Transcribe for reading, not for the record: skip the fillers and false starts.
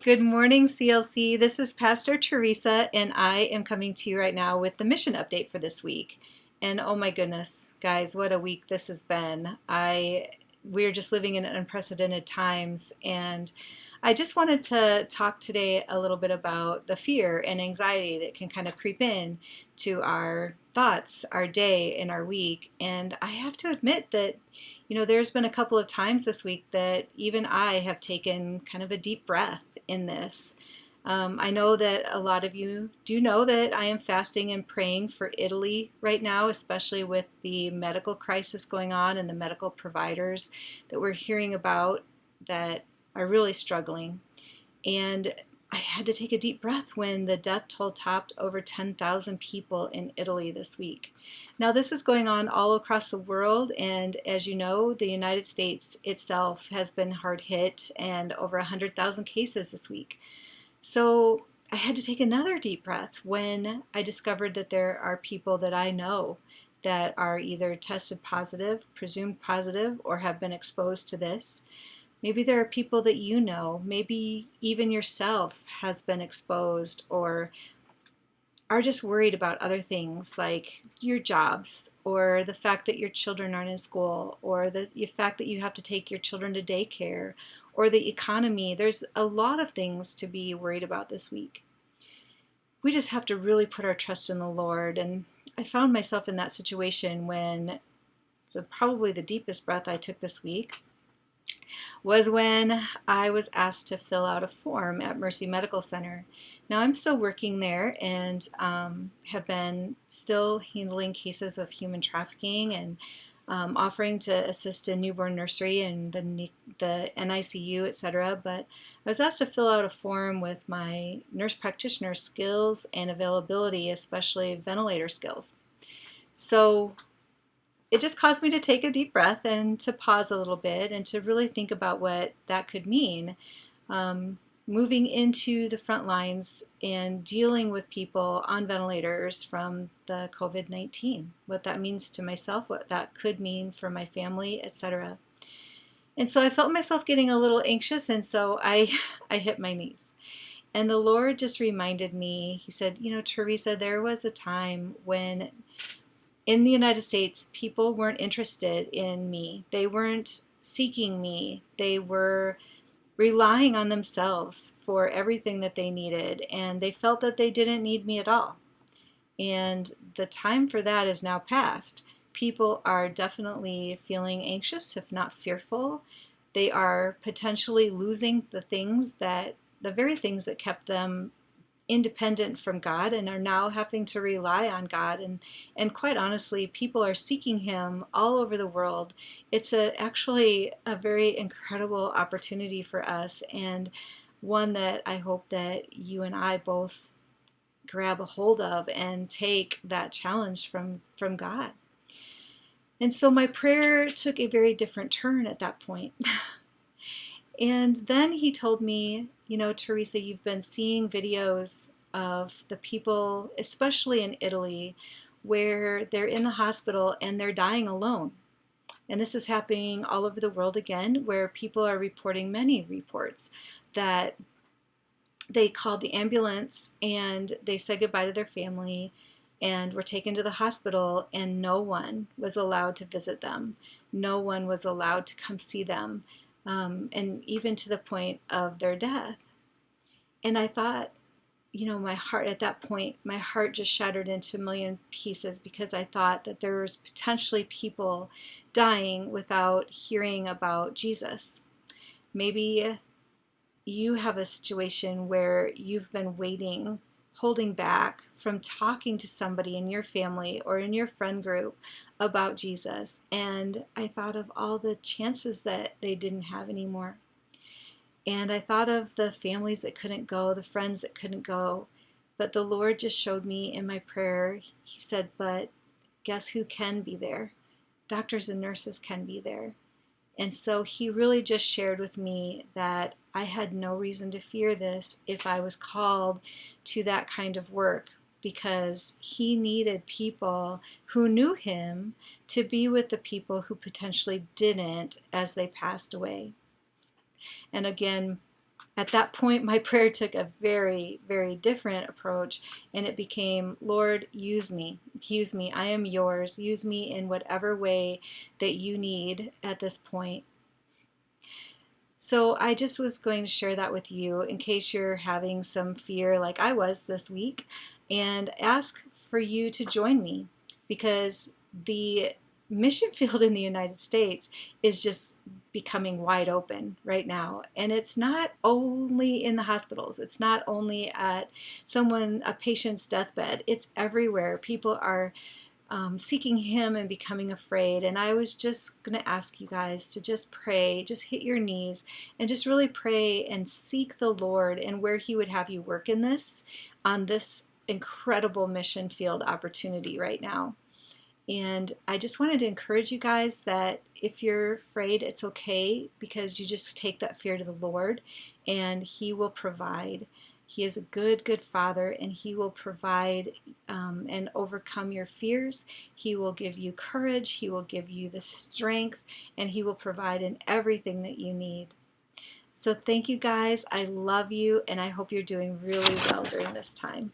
Good morning, CLC. This is Pastor Teresa, and I am coming to you right now with the mission update for this week. And oh my goodness, guys, what a week this has been. We're just living in unprecedented times, and I just wanted to talk today a little bit about the fear and anxiety that can kind of creep in to our thoughts, our day, and our week. And I have to admit that, there's been a couple of times this week that even I have taken kind of a deep breath in this. I know that a lot of you do know that I am fasting and praying for Italy right now, especially with the medical crisis going on and the medical providers that we're hearing about that are really struggling. And I had to take a deep breath when the death toll topped over 10,000 people in Italy this week. Now, this is going on all across the world, and as you know, the United States itself has been hard hit and over 100,000 cases this week. So I had to take another deep breath when I discovered that there are people that I know that are either tested positive, presumed positive, or have been exposed to this. Maybe there are people that you know, maybe even yourself has been exposed or are just worried about other things like your jobs or the fact that your children aren't in school or the fact that you have to take your children to daycare or the economy. There's a lot of things to be worried about this week. We just have to really put our trust in the Lord. And I found myself in that situation when probably the deepest breath I took this week was when I was asked to fill out a form at Mercy Medical Center. Now, I'm still working there and have been still handling cases of human trafficking and offering to assist in newborn nursery and the NICU, etc. But I was asked to fill out a form with my nurse practitioner skills and availability, especially ventilator skills. So it just caused me to take a deep breath and to pause a little bit and to really think about what that could mean. Moving into the front lines and dealing with people on ventilators from the COVID-19, what that means to myself, what that could mean for my family, etc. And so I felt myself getting a little anxious, and so I hit my knees. And the Lord just reminded me, He said, Teresa, there was a time when in the United States, people weren't interested in me. They weren't seeking me. They were relying on themselves for everything that they needed, and they felt that they didn't need me at all. And the time for that is now past. People are definitely feeling anxious, if not fearful. They are potentially losing the very things that kept them independent from God and are now having to rely on God. And quite honestly, people are seeking Him all over the world. It's actually a very incredible opportunity for us, and one that I hope that you and I both grab a hold of and take that challenge from God. And so my prayer took a very different turn at that point. And then He told me, Teresa, you've been seeing videos of the people, especially in Italy, where they're in the hospital and they're dying alone. And this is happening all over the world again, where people are reporting many reports that they called the ambulance and they said goodbye to their family and were taken to the hospital, and no one was allowed to visit them. No one was allowed to come see them, and even to the point of their death. And I thought, my heart at that point, my heart just shattered into a million pieces, because I thought that there was potentially people dying without hearing about Jesus. Maybe you have a situation where you've been waiting, holding back from talking to somebody in your family or in your friend group about Jesus. And I thought of all the chances that they didn't have anymore. And I thought of the families that couldn't go, the friends that couldn't go. But the Lord just showed me in my prayer, He said, but guess who can be there? Doctors and nurses can be there. And so He really just shared with me that I had no reason to fear this if I was called to that kind of work, because He needed people who knew Him to be with the people who potentially didn't as they passed away. And again, at that point, my prayer took a very, very different approach, and it became, Lord, use me. Use me. I am yours. Use me in whatever way that you need at this point. So I just was going to share that with you in case you're having some fear like I was this week, and ask for you to join me, because the mission field in the United States is just becoming wide open right now. And it's not only in the hospitals, it's not only at a patient's deathbed, it's everywhere. People are seeking Him and becoming afraid. And I was just going to ask you guys to just pray, just hit your knees and just really pray and seek the Lord and where He would have you work in this, on this incredible mission field opportunity right now. And I just wanted to encourage you guys that if you're afraid, it's okay, because you just take that fear to the Lord and He will provide. He is a good, good Father, and He will provide and overcome your fears. He will give you courage. He will give you the strength, and He will provide in everything that you need. So thank you guys. I love you, and I hope you're doing really well during this time.